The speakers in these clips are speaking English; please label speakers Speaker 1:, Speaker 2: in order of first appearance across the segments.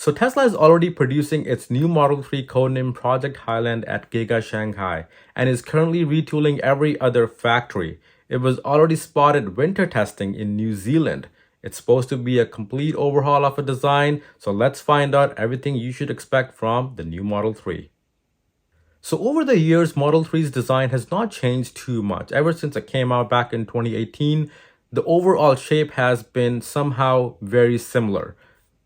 Speaker 1: So Tesla is already producing its new Model 3 codenamed Project Highland at Giga Shanghai and is currently retooling every other factory. It was already spotted winter testing in New Zealand. It's supposed to be a complete overhaul of a design, so let's find out everything you should expect from the new Model 3. So over the years, Model 3's design has not changed too much. Ever since it came out back in 2018, the overall shape has been somehow very similar.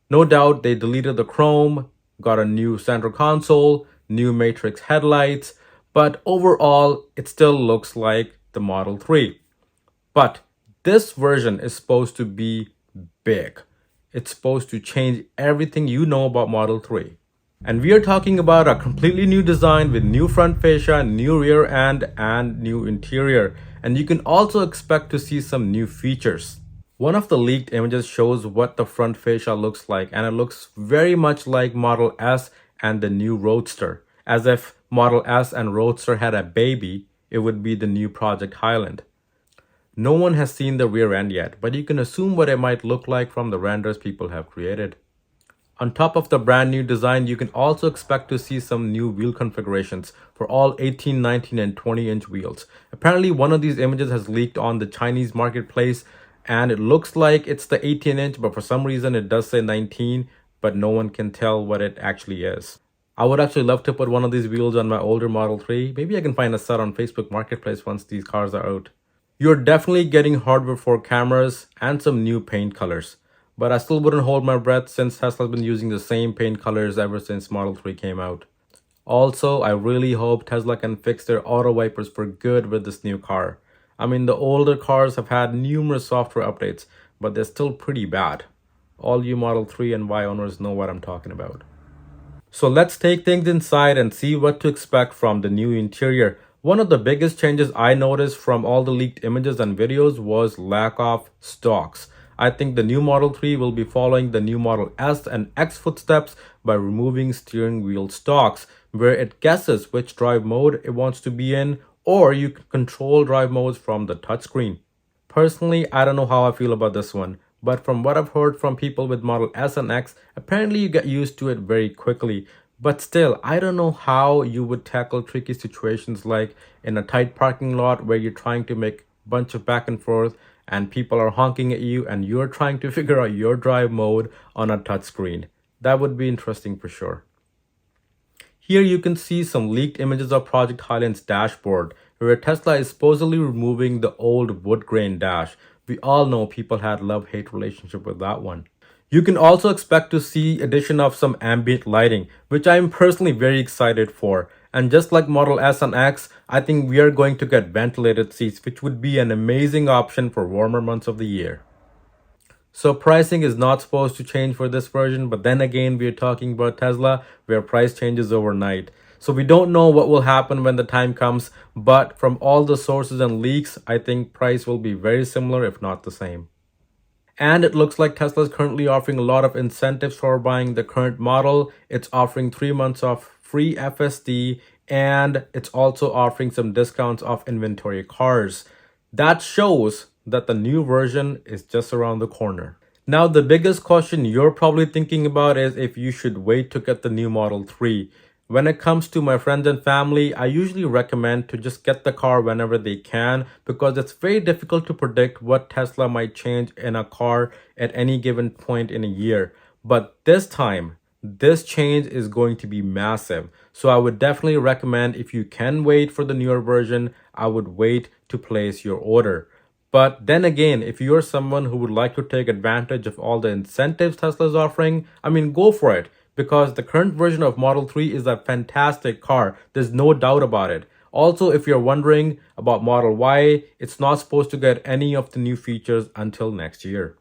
Speaker 1: No doubt they deleted the chrome, got a new center console, new matrix headlights, but overall it still looks like the Model 3. But this version is supposed to be big. It's supposed to change everything you know about Model 3. And we are talking about a completely new design with new front fascia, new rear end, and new interior. And you can also expect to see some new features. One of the leaked images shows what the front fascia looks like, and it looks very much like Model S and the new Roadster. As if Model S and Roadster had a baby, it would be the new Project Highland. No one has seen the rear end yet, but you can assume what it might look like from the renders people have created. On top of the brand new design, you can also expect to see some new wheel configurations for all 18, 19, and 20-inch wheels. Apparently, one of these images has leaked on the Chinese marketplace, and it looks like it's the 18-inch, but for some reason it does say 19, but no one can tell what it actually is. I would actually love to put one of these wheels on my older Model 3. Maybe I can find a set on Facebook Marketplace once these cars are out. You're definitely getting hardware for cameras and some new paint colors. But I still wouldn't hold my breath since Tesla's been using the same paint colors ever since Model 3 came out. Also, I really hope Tesla can fix their auto wipers for good with this new car. I mean, the older cars have had numerous software updates, but they're still pretty bad. All you Model 3 and Y owners know what I'm talking about. So let's take things inside and see what to expect from the new interior. One of the biggest changes I noticed from all the leaked images and videos was lack of stalks. I think the new Model 3 will be following the new Model S and X footsteps by removing steering wheel stalks, where it guesses which drive mode it wants to be in, or you can control drive modes from the touchscreen. Personally, I don't know how I feel about this one, but from what I've heard from people with Model S and X, apparently you get used to it very quickly. But still, I don't know how you would tackle tricky situations like in a tight parking lot where you're trying to make a bunch of back and forth and people are honking at you and you're trying to figure out your drive mode on a touchscreen. That would be interesting for sure. Here you can see some leaked images of Project Highland's dashboard, where Tesla is supposedly removing the old wood grain dash. We all know people had love-hate relationship with that one. You can also expect to see addition of some ambient lighting, which I am personally very excited for. And just like Model S and X, I think we are going to get ventilated seats, which would be an amazing option for warmer months of the year. So pricing is not supposed to change for this version, but then again, we are talking about Tesla, where price changes overnight. So we don't know what will happen when the time comes, but from all the sources and leaks, I think price will be very similar, if not the same. And it looks like Tesla is currently offering a lot of incentives for buying the current model. It's offering 3 months of free FSD, and it's also offering some discounts off inventory cars. That shows that the new version is just around the corner. Now, the biggest question you're probably thinking about is if you should wait to get the new Model 3. When it comes to my friends and family, I usually recommend to just get the car whenever they can because it's very difficult to predict what Tesla might change in a car at any given point in a year. But this time, this change is going to be massive. So I would definitely recommend if you can wait for the newer version, I would wait to place your order. But then again, if you're someone who would like to take advantage of all the incentives Tesla is offering, I mean, go for it. Because the current version of Model 3 is a fantastic car. There's no doubt about it. Also, if you're wondering about Model Y, it's not supposed to get any of the new features until next year.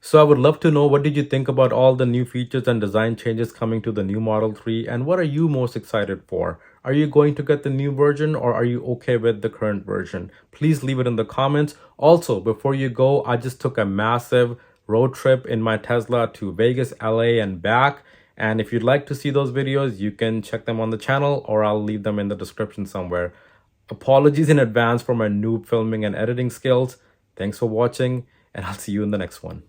Speaker 1: So I would love to know, what did you think about all the new features and design changes coming to the new Model 3, and what are you most excited for? Are you going to get the new version, or are you okay with the current version? Please leave it in the comments. Also, before you go, I just took a massive road trip in my Tesla to Vegas, LA, and back. And if you'd like to see those videos, you can check them on the channel, or I'll leave them in the description somewhere. Apologies in advance for my noob filming and editing skills. Thanks for watching, and I'll see you in the next one.